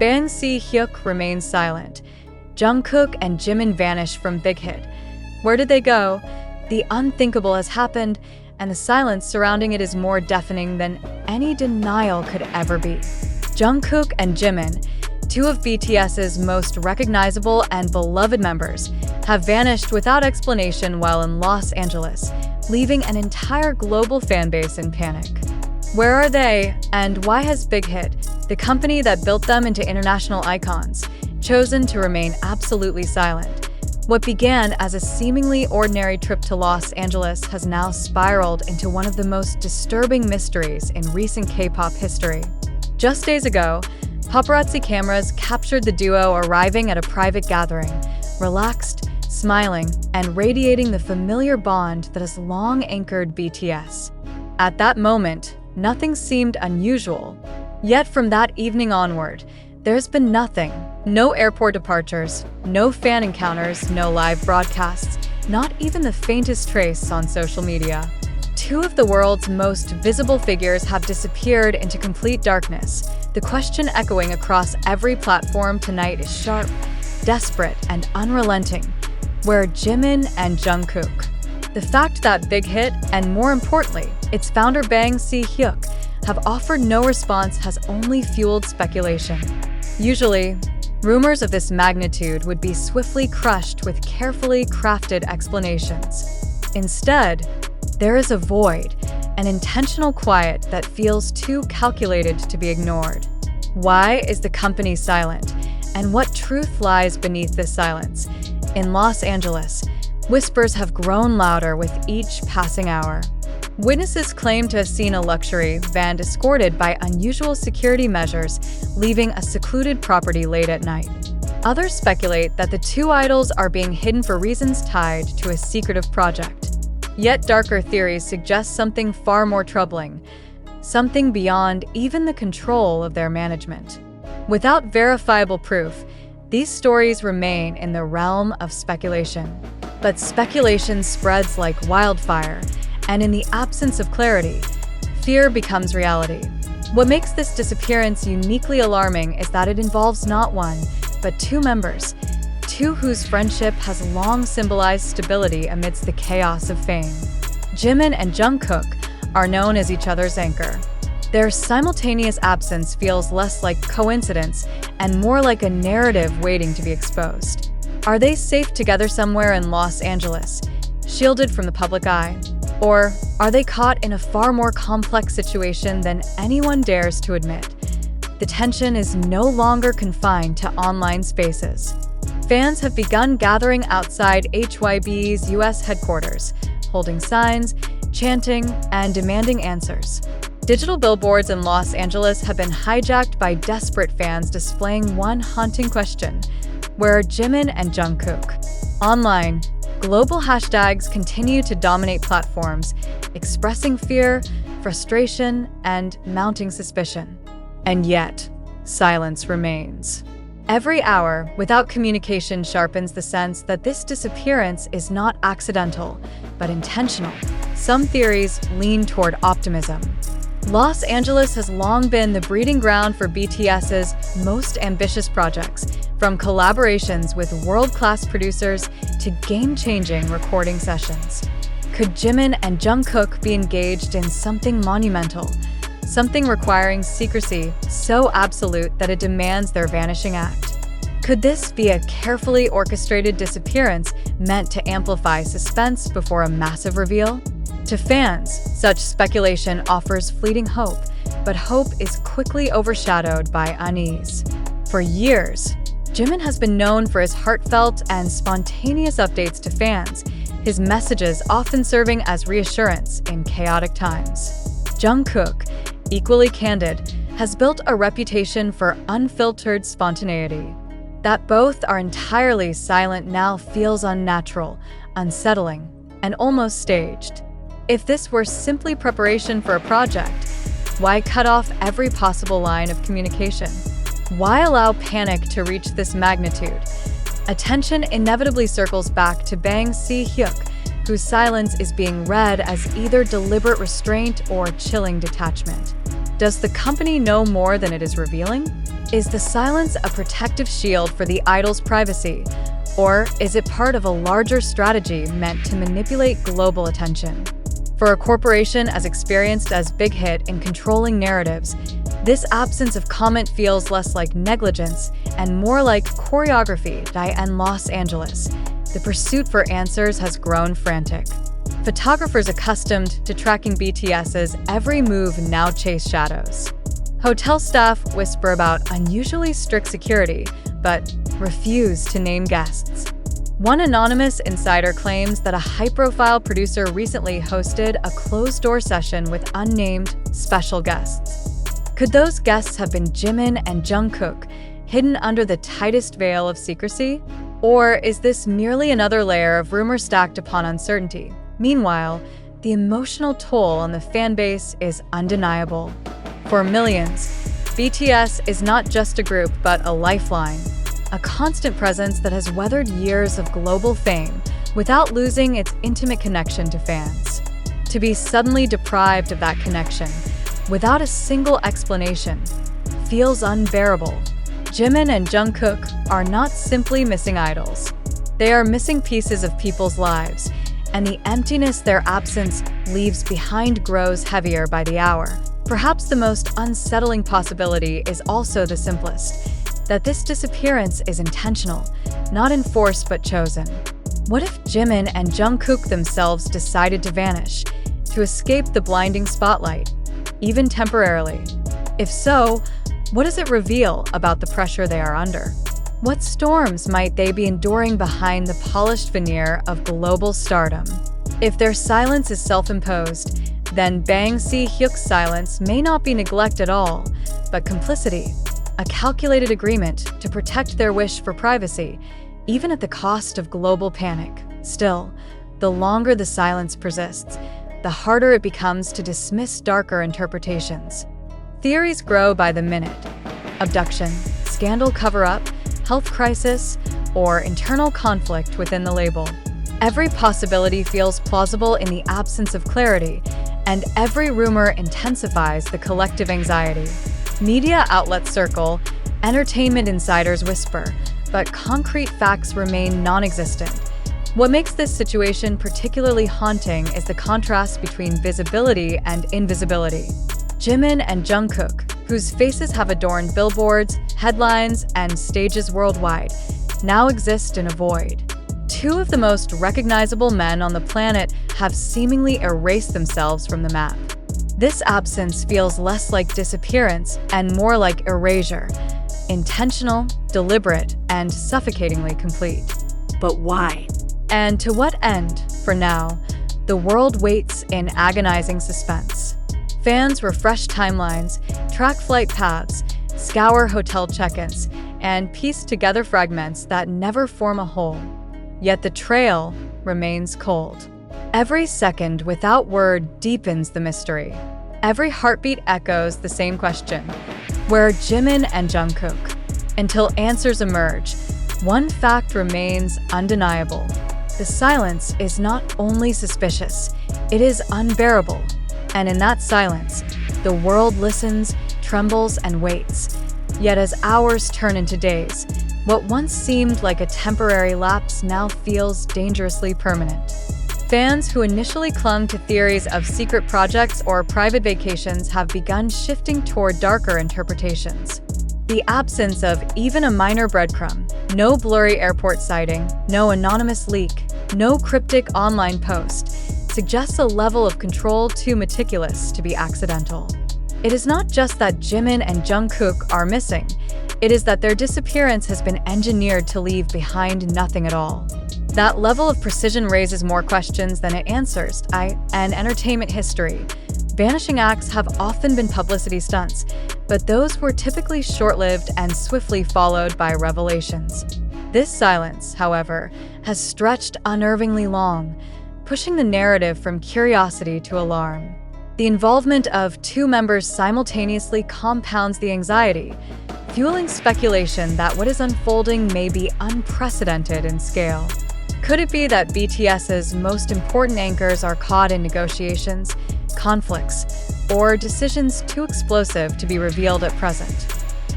Bang Si Hyuk remains silent. Jungkook and Jimin vanish from Big Hit. Where did they go? The unthinkable has happened, and the silence surrounding it is more deafening than any denial could ever be. Jungkook and Jimin, two of BTS's most recognizable and beloved members, have vanished without explanation while in Los Angeles, leaving an entire global fanbase in panic. Where are they, and why has Big Hit, the company that built them into international icons, chosen to remain absolutely silent? What began as a seemingly ordinary trip to Los Angeles has now spiraled into one of the most disturbing mysteries in recent K-pop history. Just days ago, paparazzi cameras captured the duo arriving at a private gathering, relaxed, smiling, and radiating the familiar bond that has long anchored BTS. At that moment, nothing seemed unusual. Yet from that evening onward, there's been nothing. No airport departures, no fan encounters, no live broadcasts, not even the faintest trace on social media. Two of the world's most visible figures have disappeared into complete darkness. The question echoing across every platform tonight is sharp, desperate, and unrelenting. Where are Jimin and Jungkook? The fact that Big Hit, and more importantly, its founder Bang Si Hyuk, have offered no response has only fueled speculation. Usually, rumors of this magnitude would be swiftly crushed with carefully crafted explanations. Instead, there is a void, an intentional quiet that feels too calculated to be ignored. Why is the company silent? And what truth lies beneath this silence? In Los Angeles, whispers have grown louder with each passing hour. Witnesses claim to have seen a luxury van escorted by unusual security measures, leaving a secluded property late at night. Others speculate that the two idols are being hidden for reasons tied to a secretive project. Yet darker theories suggest something far more troubling, something beyond even the control of their management. Without verifiable proof, these stories remain in the realm of speculation. But speculation spreads like wildfire, and in the absence of clarity, fear becomes reality. What makes this disappearance uniquely alarming is that it involves not one, but two members, two whose friendship has long symbolized stability amidst the chaos of fame. Jimin and Jungkook are known as each other's anchor. Their simultaneous absence feels less like coincidence and more like a narrative waiting to be exposed. Are they safe together somewhere in Los Angeles, shielded from the public eye? Or are they caught in a far more complex situation than anyone dares to admit? The tension is no longer confined to online spaces. Fans have begun gathering outside HYB's US headquarters, holding signs, chanting, and demanding answers. Digital billboards in Los Angeles have been hijacked by desperate fans displaying one haunting question: where are Jimin and Jungkook? Online, global hashtags continue to dominate platforms, expressing fear, frustration, and mounting suspicion. And yet, silence remains. Every hour without communication sharpens the sense that this disappearance is not accidental, but intentional. Some theories lean toward optimism. Los Angeles has long been the breeding ground for BTS's most ambitious projects, from collaborations with world-class producers to game-changing recording sessions. Could Jimin and Jungkook be engaged in something monumental, something requiring secrecy so absolute that it demands their vanishing act? Could this be a carefully orchestrated disappearance meant to amplify suspense before a massive reveal? To fans, such speculation offers fleeting hope, but hope is quickly overshadowed by unease. For years, Jimin has been known for his heartfelt and spontaneous updates to fans, his messages often serving as reassurance in chaotic times. Jungkook, equally candid, has built a reputation for unfiltered spontaneity. That both are entirely silent now feels unnatural, unsettling, and almost staged. If this were simply preparation for a project, why cut off every possible line of communication? Why allow panic to reach this magnitude? Attention inevitably circles back to Bang Si Hyuk, whose silence is being read as either deliberate restraint or chilling detachment. Does the company know more than it is revealing? Is the silence a protective shield for the idol's privacy? Or is it part of a larger strategy meant to manipulate global attention? For a corporation as experienced as Big Hit in controlling narratives, this absence of comment feels less like negligence and more like choreography. In Los Angeles, the pursuit for answers has grown frantic. Photographers accustomed to tracking BTS's every move now chase shadows. Hotel staff whisper about unusually strict security, but refuse to name guests. One anonymous insider claims that a high-profile producer recently hosted a closed-door session with unnamed special guests. Could those guests have been Jimin and Jungkook, hidden under the tightest veil of secrecy? Or is this merely another layer of rumor stacked upon uncertainty? Meanwhile, the emotional toll on the fanbase is undeniable. For millions, BTS is not just a group but a lifeline, a constant presence that has weathered years of global fame without losing its intimate connection to fans. To be suddenly deprived of that connection, without a single explanation, feels unbearable. Jimin and Jungkook are not simply missing idols. They are missing pieces of people's lives, and the emptiness their absence leaves behind grows heavier by the hour. Perhaps the most unsettling possibility is also the simplest, that this disappearance is intentional, not enforced but chosen. What if Jimin and Jungkook themselves decided to vanish, to escape the blinding spotlight, even temporarily? If so, what does it reveal about the pressure they are under? What storms might they be enduring behind the polished veneer of global stardom? If their silence is self-imposed, then Bang Si Hyuk's silence may not be neglect at all, but complicity, a calculated agreement to protect their wish for privacy, even at the cost of global panic. Still, the longer the silence persists, the harder it becomes to dismiss darker interpretations. Theories grow by the minute. Abduction, scandal cover-up, health crisis, or internal conflict within the label. Every possibility feels plausible in the absence of clarity, and every rumor intensifies the collective anxiety. Media outlets circle, entertainment insiders whisper, but concrete facts remain non-existent. What makes this situation particularly haunting is the contrast between visibility and invisibility. Jimin and Jungkook, whose faces have adorned billboards, headlines, and stages worldwide, now exist in a void. Two of the most recognizable men on the planet have seemingly erased themselves from the map. This absence feels less like disappearance and more like erasure, intentional, deliberate, and suffocatingly complete. But why? And to what end, for now, the world waits in agonizing suspense. Fans refresh timelines, track flight paths, scour hotel check-ins, and piece together fragments that never form a whole. Yet the trail remains cold. Every second without word deepens the mystery. Every heartbeat echoes the same question: where are Jimin and Jungkook? Until answers emerge, one fact remains undeniable. The silence is not only suspicious, it is unbearable. And in that silence, the world listens, trembles, and waits. Yet as hours turn into days, what once seemed like a temporary lapse now feels dangerously permanent. Fans who initially clung to theories of secret projects or private vacations have begun shifting toward darker interpretations. The absence of even a minor breadcrumb, no blurry airport sighting, no anonymous leak, no cryptic online post, suggests a level of control too meticulous to be accidental. It is not just that Jimin and Jungkook are missing, it is that their disappearance has been engineered to leave behind nothing at all. That level of precision raises more questions than it answers. In entertainment history, vanishing acts have often been publicity stunts, but those were typically short-lived and swiftly followed by revelations. This silence, however, has stretched unnervingly long, pushing the narrative from curiosity to alarm. The involvement of two members simultaneously compounds the anxiety, fueling speculation that what is unfolding may be unprecedented in scale. Could it be that BTS's most important anchors are caught in negotiations, conflicts, or decisions too explosive to be revealed at present?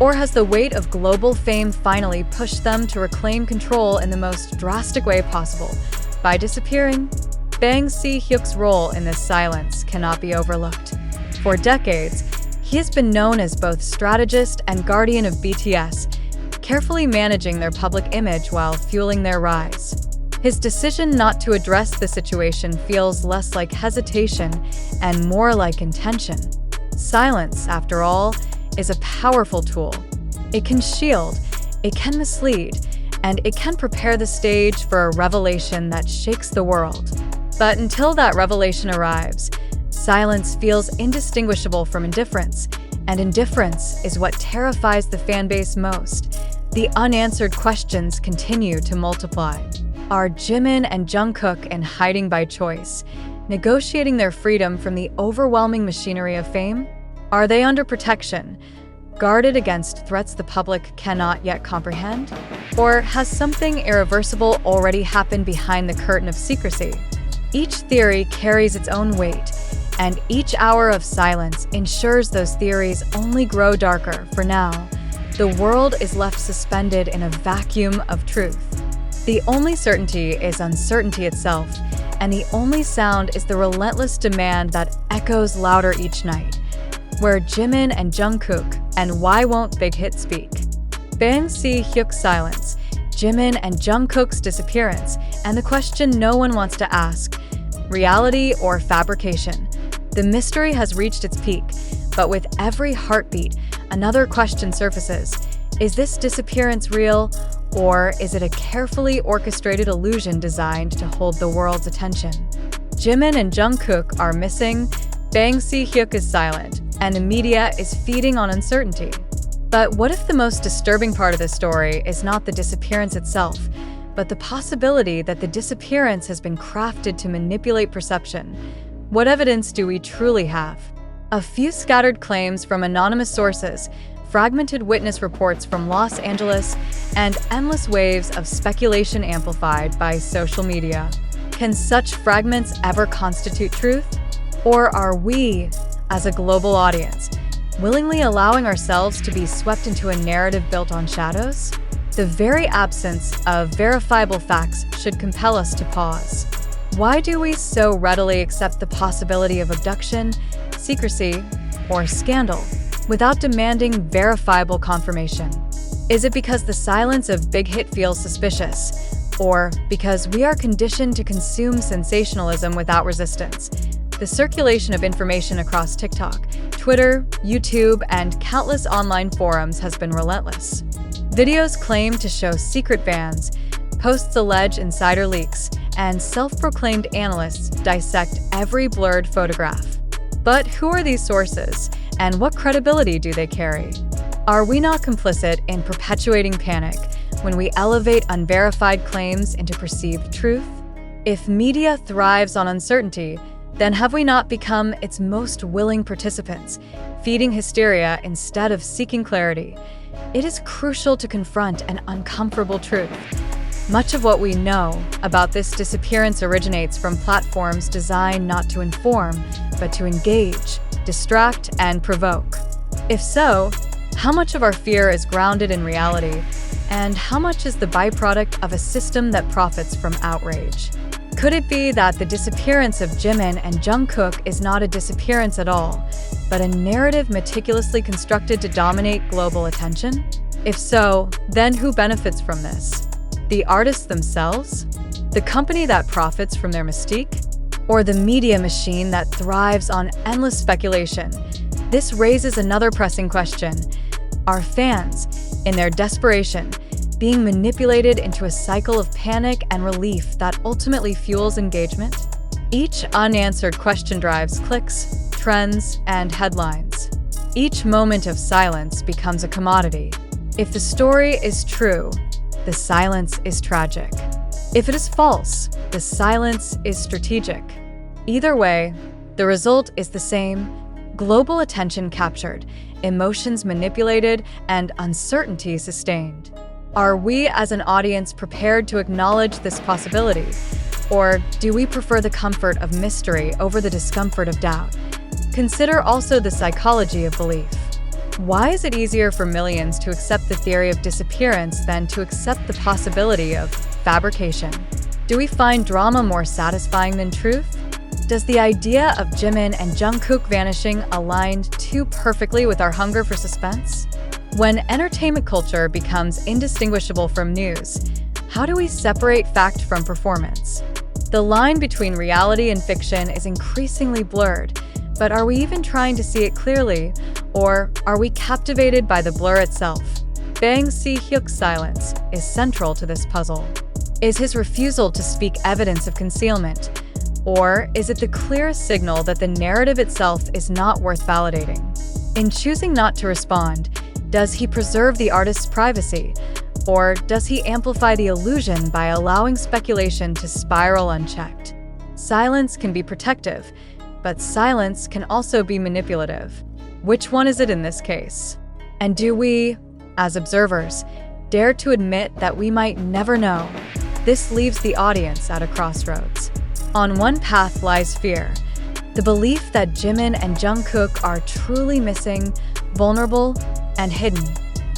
Or has the weight of global fame finally pushed them to reclaim control in the most drastic way possible, by disappearing? Bang Si Hyuk's role in this silence cannot be overlooked. For decades, he has been known as both strategist and guardian of BTS, carefully managing their public image while fueling their rise. His decision not to address the situation feels less like hesitation and more like intention. Silence, after all, is a powerful tool. It can shield, it can mislead, and it can prepare the stage for a revelation that shakes the world. But until that revelation arrives, silence feels indistinguishable from indifference, and indifference is what terrifies the fanbase most. The unanswered questions continue to multiply. Are Jimin and Jungkook in hiding by choice, negotiating their freedom from the overwhelming machinery of fame? Are they under protection, guarded against threats the public cannot yet comprehend? Or has something irreversible already happened behind the curtain of secrecy? Each theory carries its own weight, and each hour of silence ensures those theories only grow darker. For now, the world is left suspended in a vacuum of truth. The only certainty is uncertainty itself, and the only sound is the relentless demand that echoes louder each night. Where Jimin and Jungkook, and why won't Big Hit speak? Bang Si Hyuk's silence, Jimin and Jungkook's disappearance, and the question no one wants to ask: reality or fabrication? The mystery has reached its peak, but with every heartbeat, another question surfaces. Is this disappearance real, or is it a carefully orchestrated illusion designed to hold the world's attention? Jimin and Jungkook are missing, Bang Si Hyuk is silent, and the media is feeding on uncertainty. But what if the most disturbing part of the story is not the disappearance itself, but the possibility that the disappearance has been crafted to manipulate perception? What evidence do we truly have? A few scattered claims from anonymous sources, fragmented witness reports from Los Angeles, and endless waves of speculation amplified by social media. Can such fragments ever constitute truth? Or are we, as a global audience, willingly allowing ourselves to be swept into a narrative built on shadows? The very absence of verifiable facts should compel us to pause. Why do we so readily accept the possibility of abduction, secrecy, or scandal without demanding verifiable confirmation? Is it because the silence of Big Hit feels suspicious, or because we are conditioned to consume sensationalism without resistance? The circulation of information across TikTok, Twitter, YouTube, and countless online forums has been relentless. Videos claim to show secret bans, posts allege insider leaks, and self-proclaimed analysts dissect every blurred photograph. But who are these sources, and what credibility do they carry? Are we not complicit in perpetuating panic when we elevate unverified claims into perceived truth? If media thrives on uncertainty, then have we not become its most willing participants, feeding hysteria instead of seeking clarity? It is crucial to confront an uncomfortable truth. Much of what we know about this disappearance originates from platforms designed not to inform, but to engage, distract, and provoke. If so, how much of our fear is grounded in reality, and how much is the byproduct of a system that profits from outrage? Could it be that the disappearance of Jimin and Jungkook is not a disappearance at all, but a narrative meticulously constructed to dominate global attention? If so, then who benefits from this? The artists themselves? The company that profits from their mystique? Or the media machine that thrives on endless speculation? This raises another pressing question. Are fans, in their desperation, being manipulated into a cycle of panic and relief that ultimately fuels engagement? Each unanswered question drives clicks, trends, and headlines. Each moment of silence becomes a commodity. If the story is true, the silence is tragic. If it is false, the silence is strategic. Either way, the result is the same: global attention captured, emotions manipulated, and uncertainty sustained. Are we as an audience prepared to acknowledge this possibility? Or do we prefer the comfort of mystery over the discomfort of doubt? Consider also the psychology of belief. Why is it easier for millions to accept the theory of disappearance than to accept the possibility of fabrication? Do we find drama more satisfying than truth? Does the idea of Jimin and Jungkook vanishing align too perfectly with our hunger for suspense? When entertainment culture becomes indistinguishable from news, how do we separate fact from performance? The line between reality and fiction is increasingly blurred, but are we even trying to see it clearly, or are we captivated by the blur itself? Bang Si Hyuk's silence is central to this puzzle. Is his refusal to speak evidence of concealment, or is it the clearest signal that the narrative itself is not worth validating? In choosing not to respond, does he preserve the artist's privacy, or does he amplify the illusion by allowing speculation to spiral unchecked? Silence can be protective, but silence can also be manipulative. Which one is it in this case? And do we, as observers, dare to admit that we might never know? This leaves the audience at a crossroads. On one path lies fear, the belief that Jimin and Jungkook are truly missing, vulnerable, and hidden.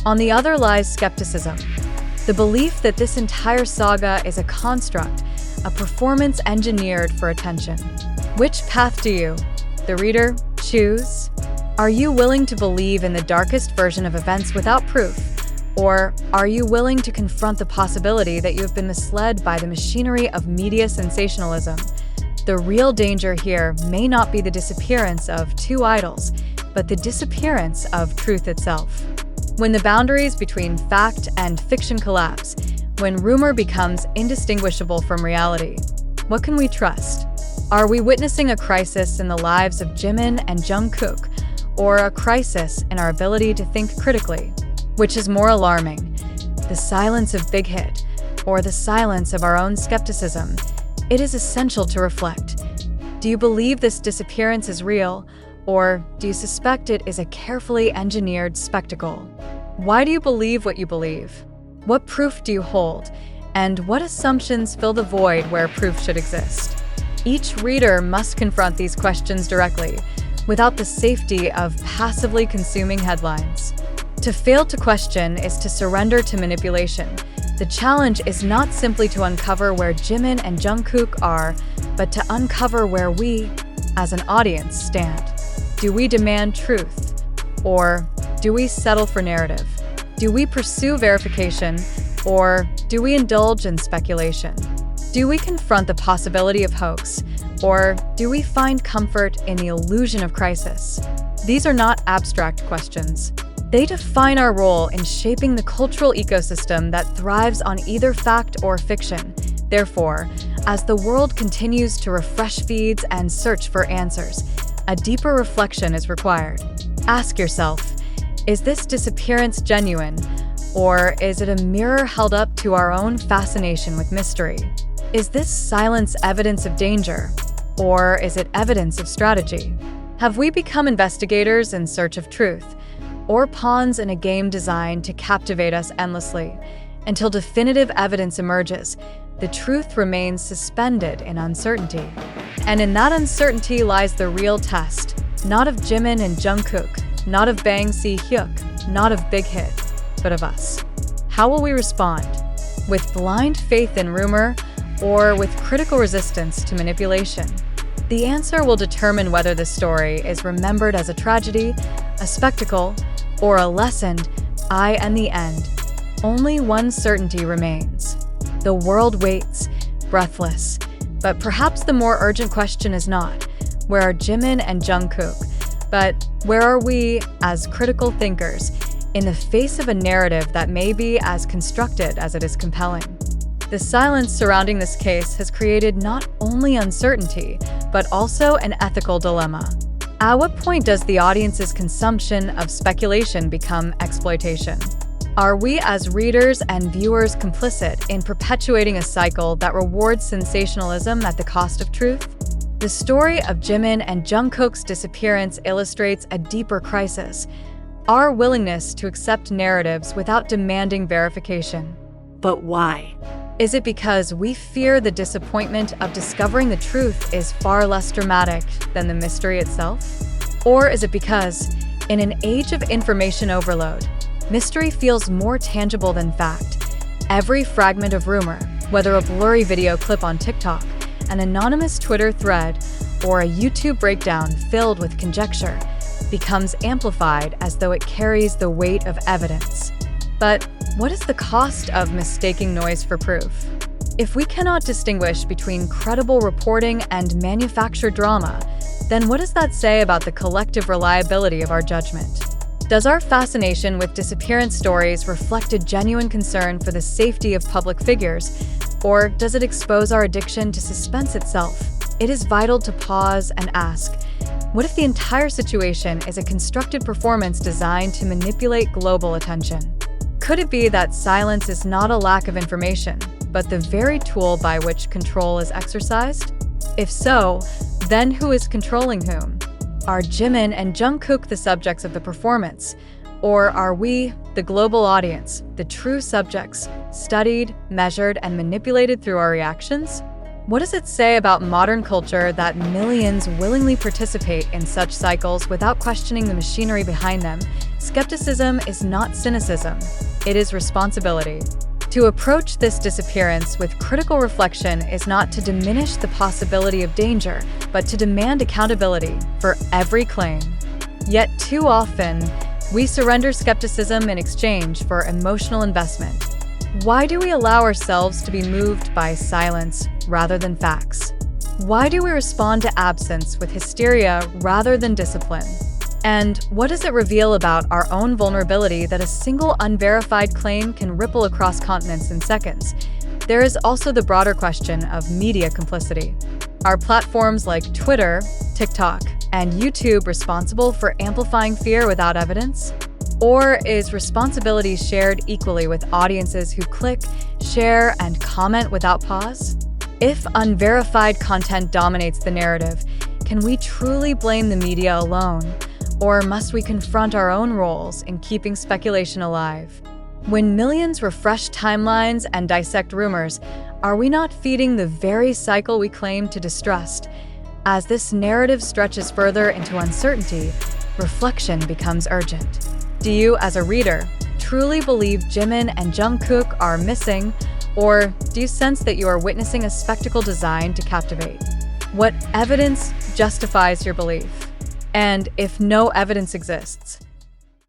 On the other lies skepticism, the belief that this entire saga is a construct, a performance engineered for attention. Which path do you, the reader, choose? Are you willing to believe in the darkest version of events without proof? Or are you willing to confront the possibility that you have been misled by the machinery of media sensationalism? The real danger here may not be the disappearance of two idols, but the disappearance of truth itself. When the boundaries between fact and fiction collapse, when rumor becomes indistinguishable from reality, what can we trust? Are we witnessing a crisis in the lives of Jimin and Jungkook, or a crisis in our ability to think critically? Which is more alarming, the silence of Big Hit, or the silence of our own skepticism? It is essential to reflect. Do you believe this disappearance is real, or do you suspect it is a carefully engineered spectacle? Why do you believe what you believe? What proof do you hold? And what assumptions fill the void where proof should exist? Each reader must confront these questions directly, without the safety of passively consuming headlines. To fail to question is to surrender to manipulation. The challenge is not simply to uncover where Jimin and Jungkook are, but to uncover where we, as an audience, stand. Do we demand truth? Or do we settle for narrative? Do we pursue verification? Or do we indulge in speculation? Do we confront the possibility of hoax? Or do we find comfort in the illusion of crisis? These are not abstract questions. They define our role in shaping the cultural ecosystem that thrives on either fact or fiction. Therefore, as the world continues to refresh feeds and search for answers, a deeper reflection is required. Ask yourself, is this disappearance genuine, or is it a mirror held up to our own fascination with mystery? Is this silence evidence of danger, or is it evidence of strategy? Have we become investigators in search of truth, or pawns in a game designed to captivate us endlessly? Until definitive evidence emerges, the truth remains suspended in uncertainty. And in that uncertainty lies the real test, not of Jimin and Jungkook, not of Bang Si Hyuk, not of Big Hit, but of us. How will we respond? With blind faith in rumor, or with critical resistance to manipulation? The answer will determine whether the story is remembered as a tragedy, a spectacle, or a lesson. In the end, only one certainty remains. The world waits, breathless. But perhaps the more urgent question is not, where are Jimin and Jungkook, but where are we, as critical thinkers, in the face of a narrative that may be as constructed as it is compelling? The silence surrounding this case has created not only uncertainty, but also an ethical dilemma. At what point does the audience's consumption of speculation become exploitation? Are we as readers and viewers complicit in perpetuating a cycle that rewards sensationalism at the cost of truth? The story of Jimin and Jungkook's disappearance illustrates a deeper crisis: our willingness to accept narratives without demanding verification. But why? Is it because we fear the disappointment of discovering the truth is far less dramatic than the mystery itself? Or is it because, In an age of information overload, mystery feels more tangible than fact. Every fragment of rumor, whether a blurry video clip on TikTok, an anonymous Twitter thread, or a YouTube breakdown filled with conjecture, becomes amplified as though it carries the weight of evidence. But what is the cost of mistaking noise for proof? If we cannot distinguish between credible reporting and manufactured drama, then what does that say about the collective reliability of our judgment? Does our fascination with disappearance stories reflect a genuine concern for the safety of public figures, or does it expose our addiction to suspense itself? It is vital to pause and ask, what if the entire situation is a constructed performance designed to manipulate global attention? Could it be that silence is not a lack of information, but the very tool by which control is exercised? If so, then who is controlling whom? Are Jimin and Jungkook the subjects of the performance? Or are we, the global audience, the true subjects, studied, measured, and manipulated through our reactions? What does it say about modern culture that millions willingly participate in such cycles without questioning the machinery behind them? Skepticism is not cynicism, it is responsibility. To approach this disappearance with critical reflection is not to diminish the possibility of danger, but to demand accountability for every claim. Yet too often, we surrender skepticism in exchange for emotional investment. Why do we allow ourselves to be moved by silence rather than facts? Why do we respond to absence with hysteria rather than discipline? And what does it reveal about our own vulnerability that a single unverified claim can ripple across continents in seconds? There is also the broader question of media complicity. Are platforms like Twitter, TikTok, and YouTube responsible for amplifying fear without evidence? Or is responsibility shared equally with audiences who click, share, and comment without pause? If unverified content dominates the narrative, can we truly blame the media alone? Or must we confront our own roles in keeping speculation alive? When millions refresh timelines and dissect rumors, are we not feeding the very cycle we claim to distrust? As this narrative stretches further into uncertainty, reflection becomes urgent. Do you, as a reader, truly believe Jimin and Jungkook are missing, or do you sense that you are witnessing a spectacle designed to captivate? What evidence justifies your belief? And if no evidence exists,